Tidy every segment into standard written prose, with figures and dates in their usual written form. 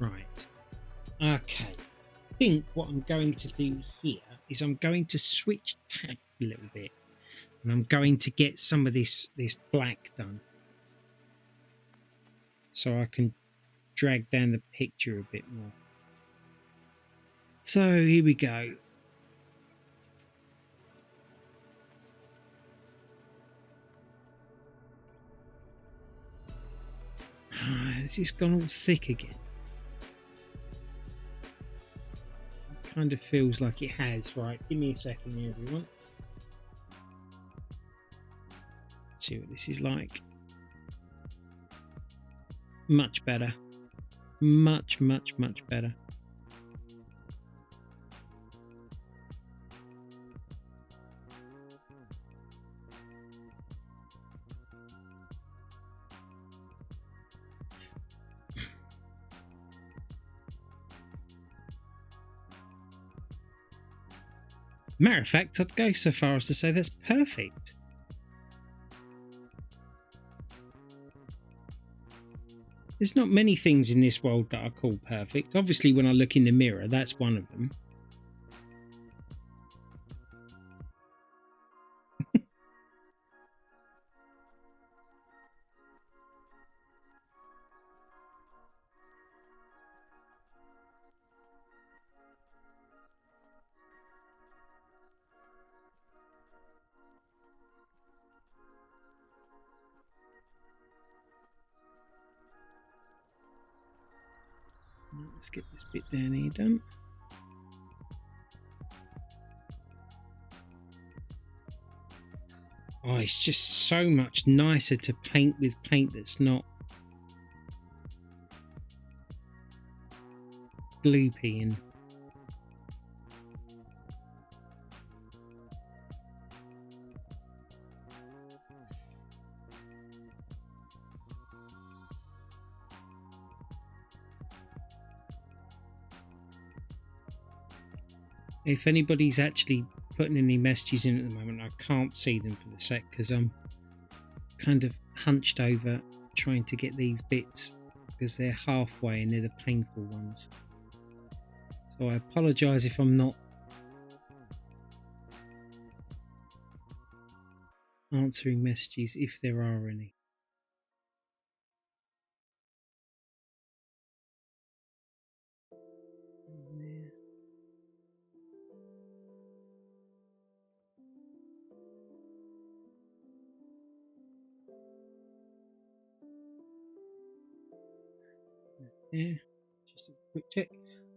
Right. Okay. I think what I'm going to do here is I'm going to switch tack a little bit, and I'm going to get some of this black done, so I can drag down the picture a bit more. So here we go. It's just gone all thick again. It kind of feels like it has. Right, give me a second here, everyone. Let's see what this is like. Much better. Much better. Matter of fact, I'd go so far as to say that's perfect. There's not many things in this world that I call perfect. Obviously, when I look in the mirror, that's one of them. Let's get this bit down here done. Oh, it's just so much nicer to paint with paint that's not gloopy and if anybody's actually putting any messages in at the moment, I can't see them for the sec because I'm kind of hunched over trying to get these bits because they're halfway and they're the painful ones. So I apologise if I'm not answering messages, if there are any. Yeah, just a quick check.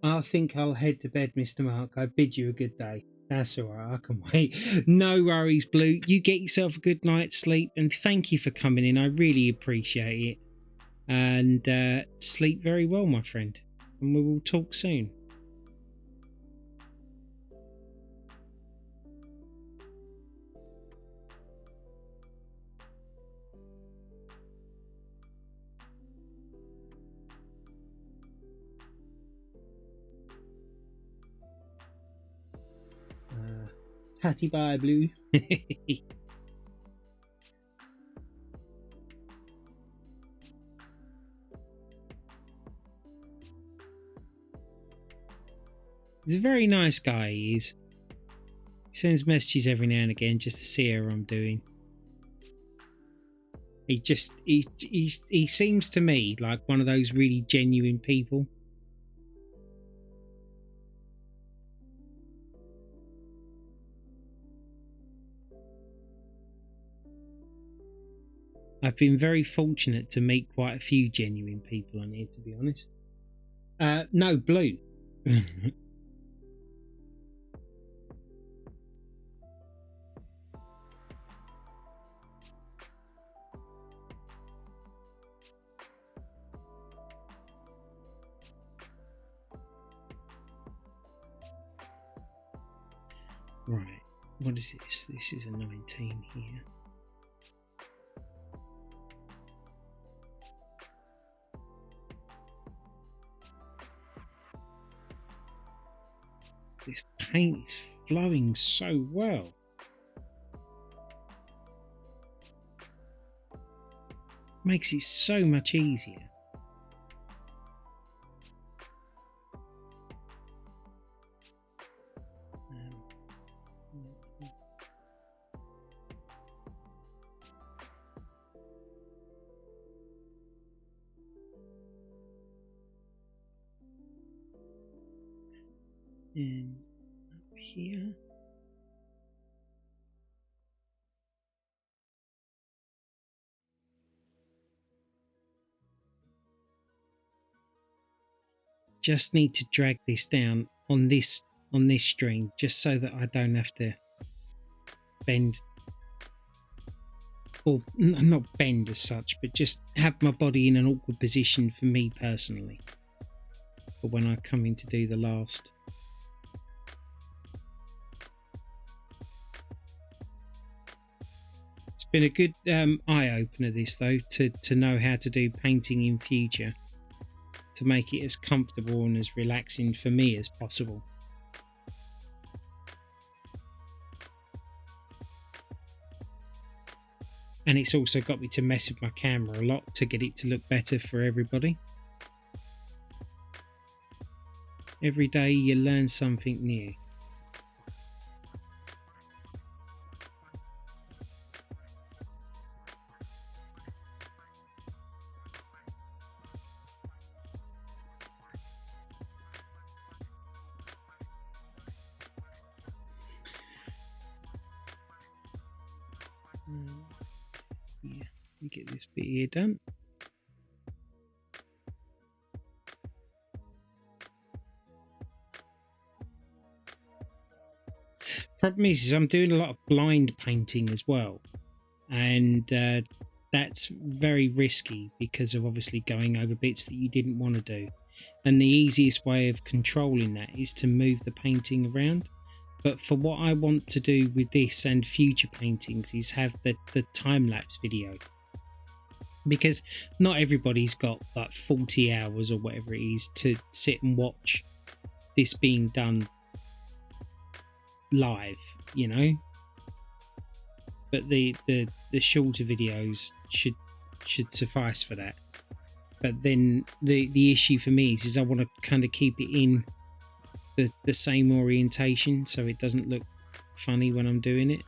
I think I'll head to bed, Mr. Mark. I bid you a good day. That's all right. I can wait. No worries, Blue. You get yourself a good night's sleep, and thank you for coming in. I really appreciate it. And sleep very well, my friend. And we will talk soon. Tatty bye, Blue. He's a very nice guy, he is. He sends messages every now and again just to see how I'm doing. He seems to me like one of those really genuine people. I've been very fortunate to meet quite a few genuine people on here, to be honest. No, Blue. Right, what is this? This is a 19 here. This paint is flowing so well. Makes it so much easier. And up here. Just need to drag this down on this string, just so that I don't have to bend, or not bend as such, but just have my body in an awkward position for me personally, for when I come in to do the last. It's been a good eye-opener this though, to know how to do painting in future, to make it as comfortable and as relaxing for me as possible. And it's also got me to mess with my camera a lot to get it to look better for everybody. Every day you learn something new. Yeah, get this bit here done. Problem is I'm doing a lot of blind painting as well, and that's very risky because of obviously going over bits that you didn't want to do. And the easiest way of controlling that is to move the painting around. But for what I want to do with this and future paintings is have the time-lapse video, because not everybody's got like 40 hours or whatever it is to sit and watch this being done live, you know. But the shorter videos should suffice for that. But then the issue for me is I want to kind of keep it in the same orientation so it doesn't look funny when I'm doing it.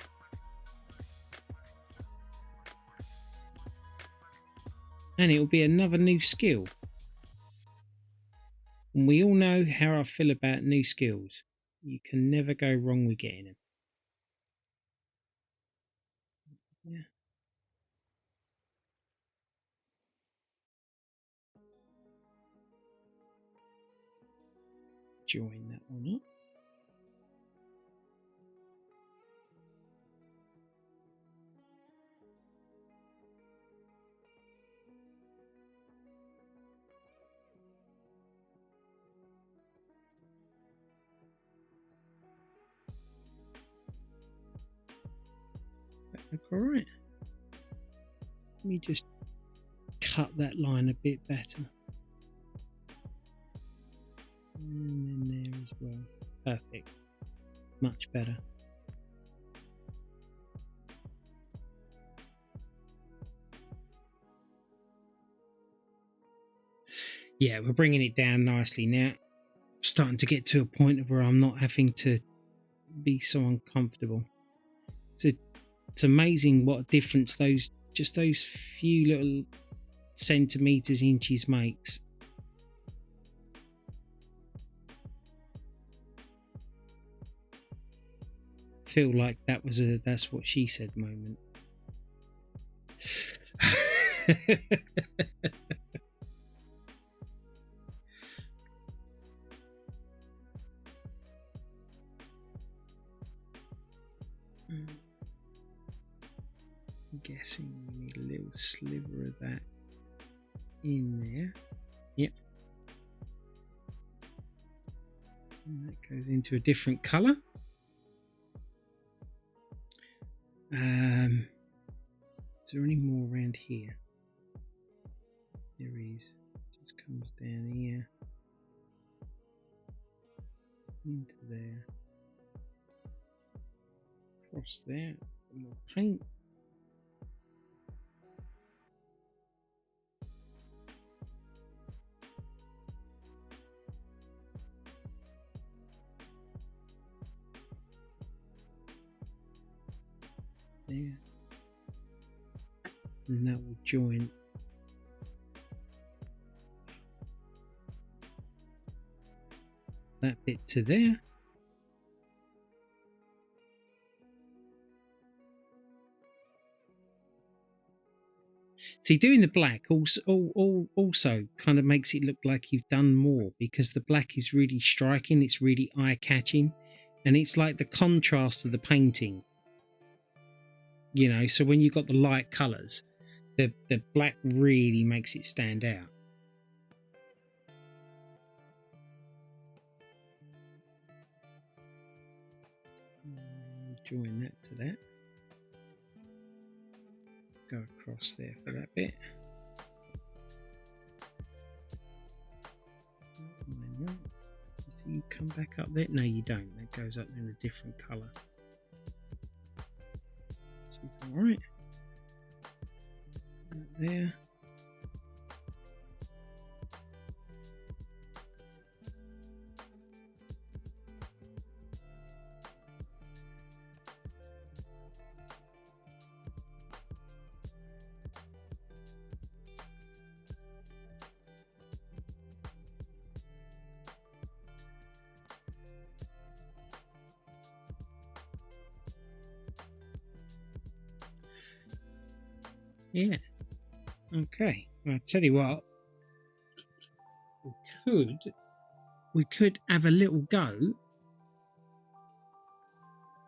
And it'll be another new skill. And we all know how I feel about new skills. You can never go wrong with getting them. Yeah. Join that one up. That look all right. Let me just cut that line a bit better. And then there as well. Perfect. Much better. Yeah, we're bringing it down nicely now. Starting to get to a point where I'm not having to be so uncomfortable. It's amazing what a difference those few little centimeters, inches makes. Feel like that was a "that's what she said" moment. I'm guessing we need a little sliver of that in there. Yep. And that goes into a different colour. Is there any more around here? There is. Just comes down here into there, across there. More paint. There, and that will join that bit to there. See, doing the black also kind of makes it look like you've done more, because the black is really striking, it's really eye-catching, and it's like the contrast of the painting. You know, so when you've got the light colours, the black really makes it stand out. Join that to that. Go across there for that bit. So you come back up there? No, you don't. That goes up in a different colour. All right. Right there. Yeah. Okay. Well, I'll tell you what. We could have a little go.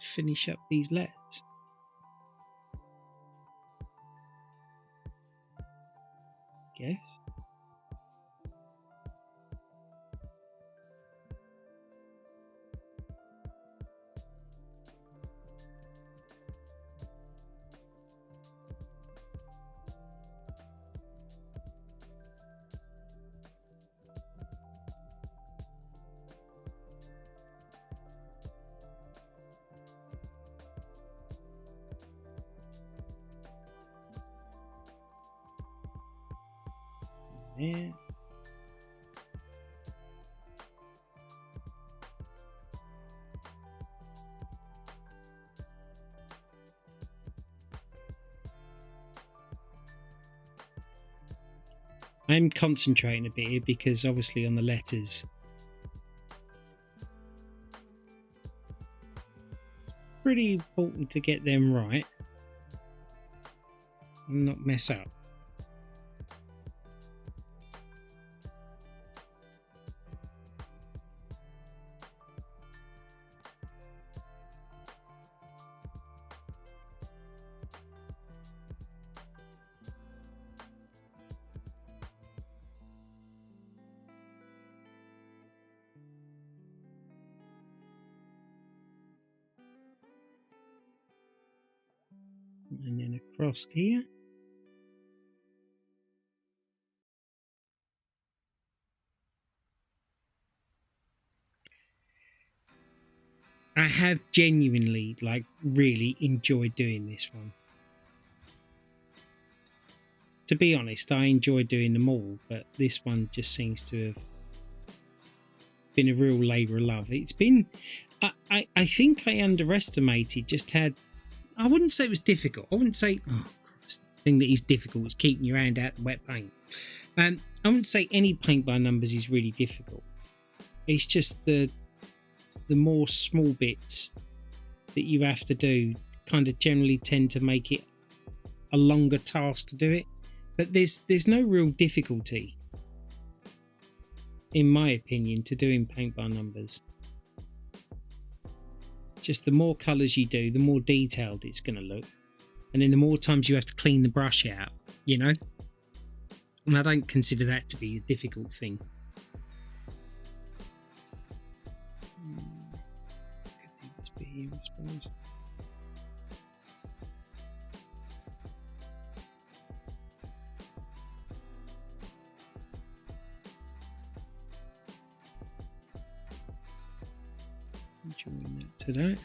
Finish up these letters. Guess. There. I'm concentrating a bit here because obviously on the letters it's pretty important to get them right and not mess up. And then across here. I have genuinely, like, really enjoyed doing this one. To be honest, I enjoy doing them all, but this one just seems to have been a real labour of love. It's been, I think I underestimated just how, I wouldn't say it was difficult. I wouldn't say, oh, Christ, the thing that is difficult is keeping your hand out the wet paint. I wouldn't say any paint by numbers is really difficult. It's just the more small bits that you have to do kind of generally tend to make it a longer task to do it. But there's no real difficulty, in my opinion, to doing paint by numbers. Just the more colours you do, the more detailed it's going to look. And then the more times you have to clean the brush out, you know? And I don't consider that to be a difficult thing. Could do this bit here, I suppose. Join that to that.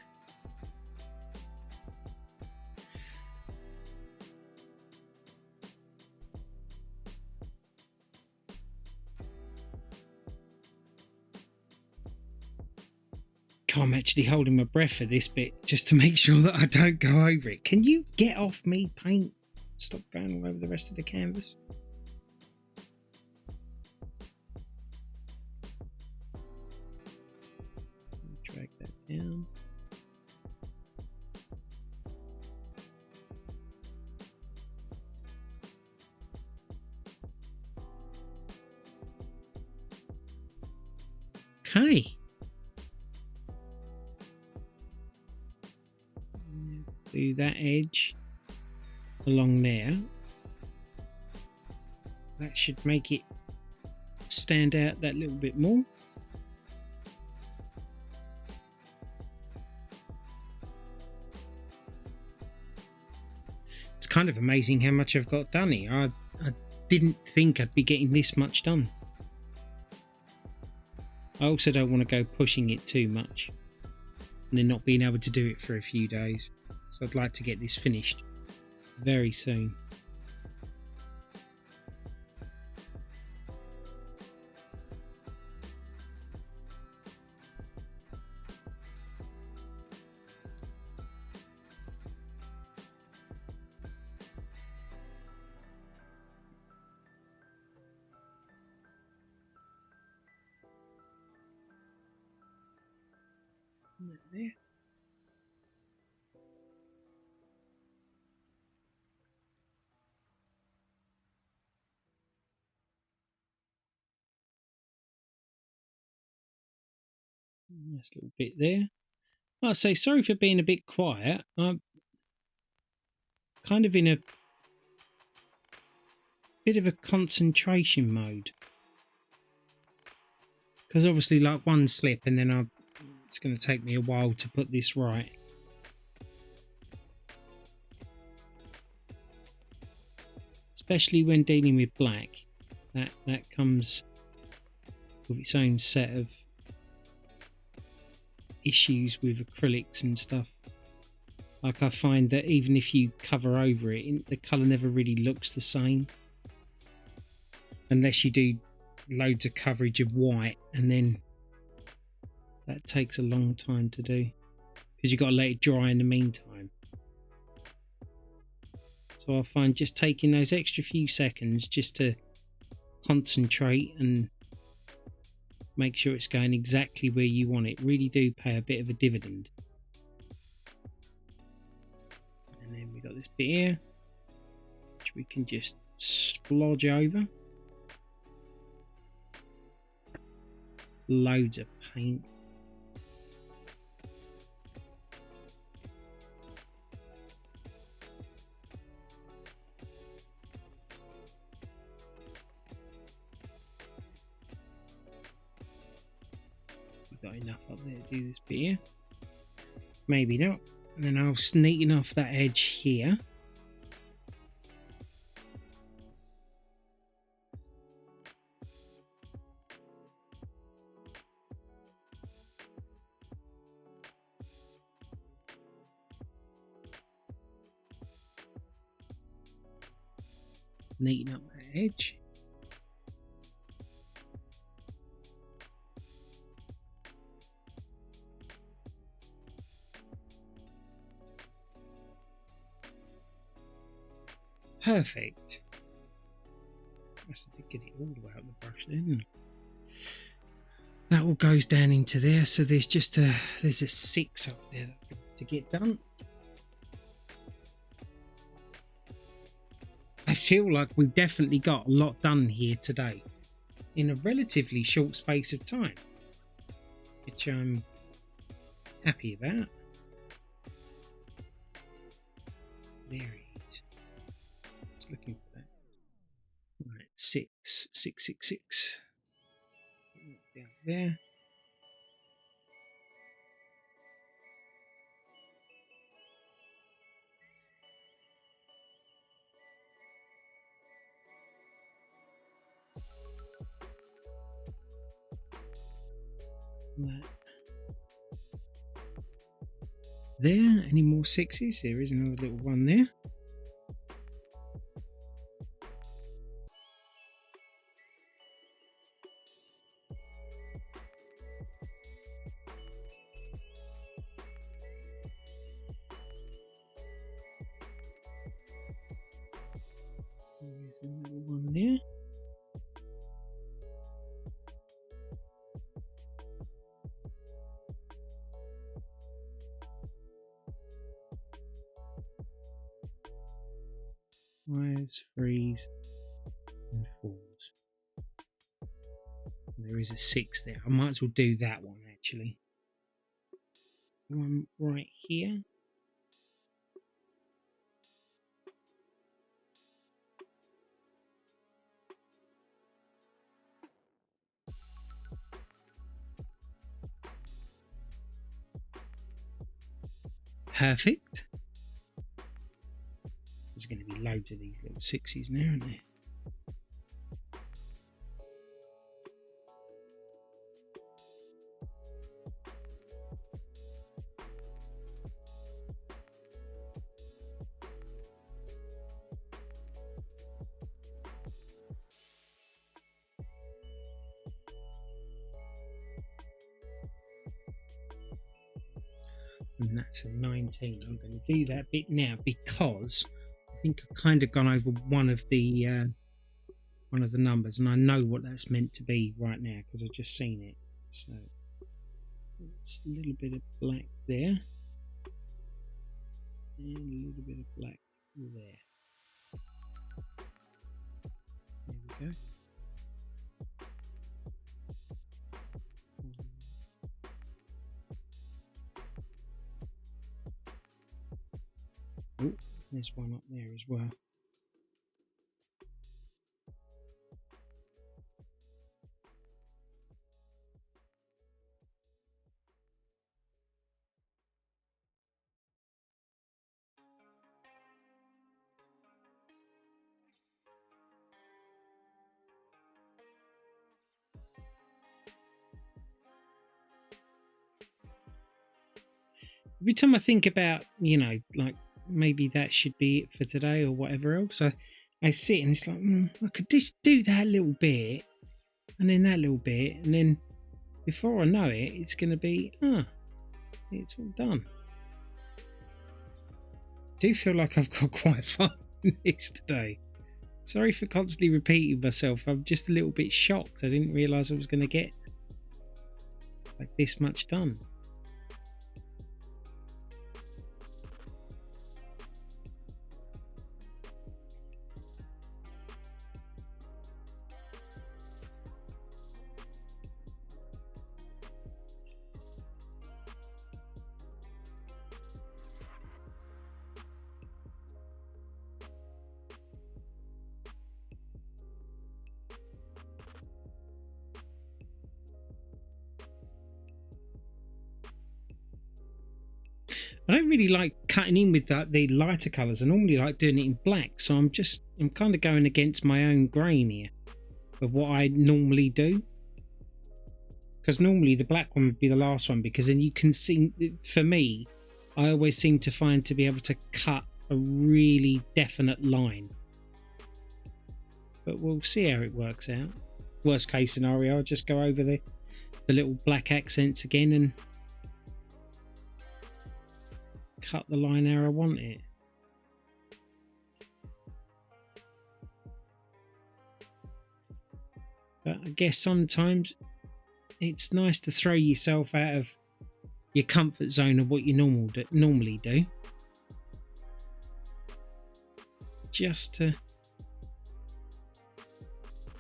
I'm actually holding my breath for this bit just to make sure that I don't go over it. Can you get off me, paint? Stop going all over the rest of the canvas. Drag that down. Okay. Do that edge along there. That should make it stand out that little bit more. It's kind of amazing how much I've got done here. I didn't think I'd be getting this much done. I also don't want to go pushing it too much and then not being able to do it for a few days. So I'd like to get this finished very soon. There. Nice little bit there. Like I say, sorry for being a bit quiet. I'm kind of in a bit of a concentration mode. Because obviously, like, one slip and then it's going to take me a while to put this right. Especially when dealing with black. That comes with its own set of issues with acrylics and stuff. Like, I find that even if you cover over it, the colour never really looks the same. Unless you do loads of coverage of white, and then that takes a long time to do. Because you've got to let it dry in the meantime. So I find just taking those extra few seconds just to concentrate and make sure it's going exactly where you want it really do pay a bit of a dividend. And then we got this bit here, which we can just splodge over. Loads of paint. Got enough up there to do this bit here. Maybe not. And then I'll neaten off that edge here. Neaten up that edge. Perfect. I did get it all the way out the brush then. That all goes down into there, so there's just there's a 6 up there to get done. I feel like we've definitely got a lot done here today in a relatively short space of time, which I'm happy about. There it is. Just looking for that. Right, 6, 6, 6, 6. Down there. That. There, any more 6s? There is another little one there. There's another one there. Fives, threes, and 4s. There is a 6 there. I might as well do that one actually. One right here. Perfect. There's going to be loads of these little 6s now, aren't there? And that's a 19. I'm going to do that bit now because I think I've kind of gone over one of the numbers, and I know what that's meant to be right now because I've just seen it. So it's a little bit of black there, and a little bit of black there. There we go. Oh, there's one up there as well. Every time I think about, like maybe that should be it for today or whatever else, I sit and it's like, I could just do that little bit and then that little bit, and then before I know it, it's going to be, it's all done. I do feel like I've got quite far in this today. Sorry for constantly repeating myself. I'm just a little bit shocked. I didn't realise I was going to get like this much done. I don't really like cutting in with the lighter colours. I normally like doing it in black, so I'm kind of going against my own grain here of what I normally do. Because normally the black one would be the last one, because then you can see, for me, I always seem to find to be able to cut a really definite line. But we'll see how it works out. Worst case scenario, I'll just go over the little black accents again and cut the line how I want it. But I guess sometimes it's nice to throw yourself out of your comfort zone of what you normally do, just to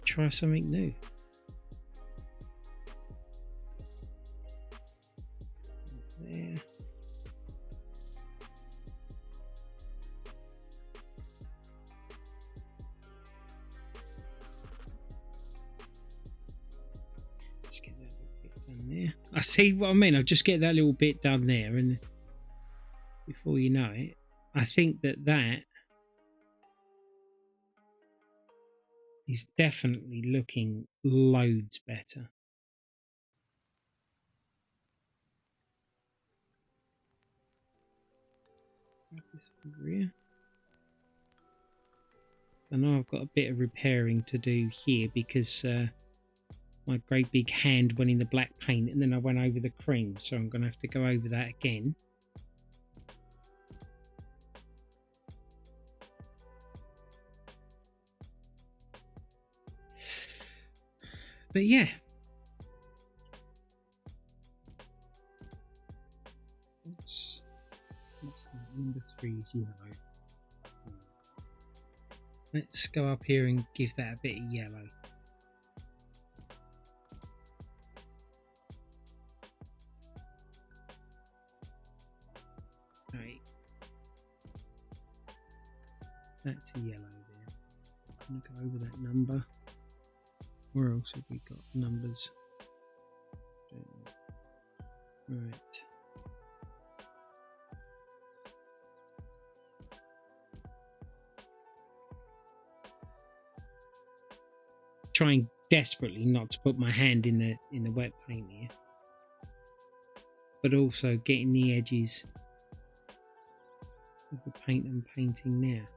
try something new. There. There. I see what I mean. I'll just get that little bit done there, and before you know it, I think that is definitely looking loads better. This over here. I know I've got a bit of repairing to do here because my great big hand went in the black paint and then I went over the cream, so I'm going to have to go over that again. But yeah, what's that? Number 3 is yellow. Let's go up here and give that a bit of yellow. That's a yellow there. I'm going to go over that number. Where else have we got numbers? Right. Trying desperately not to put my hand in the wet paint here, but also getting the edges of the paint I'm painting now.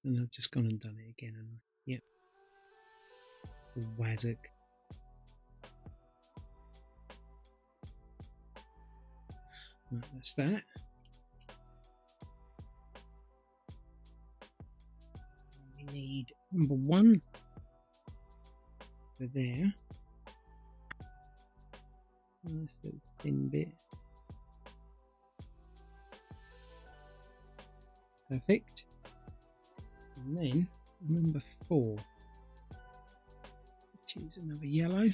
And I've just gone and done it again, haven't I? Yep. Wazzock. Right, that's that. We need number 1 for there. Nice little thin bit. Perfect. And then number 4, which is another yellow.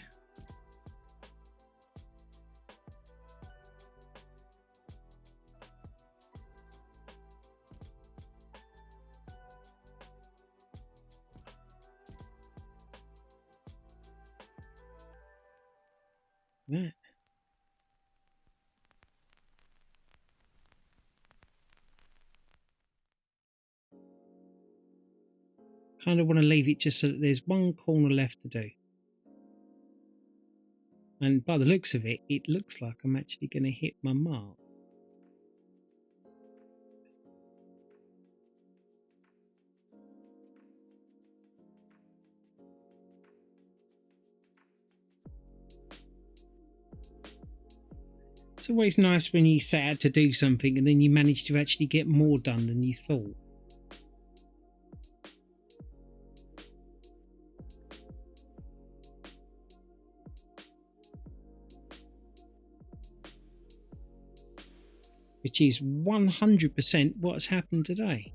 That. Kind of want to leave it just so that there's one corner left to do. And by the looks of it, it looks like I'm actually going to hit my mark. It's always nice when you set out to do something and then you manage to actually get more done than you thought. Which is 100% what's happened today.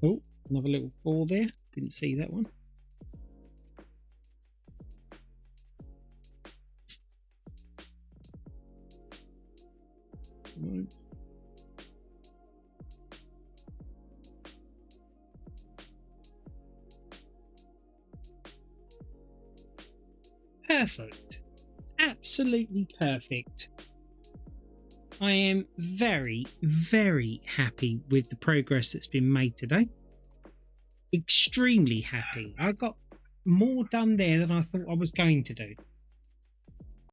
Oh, another little 4 there. Didn't see that one. Right. Perfect. Absolutely perfect. I am very, very happy with the progress that's been made today. Extremely happy. I got more done there than I thought I was going to do.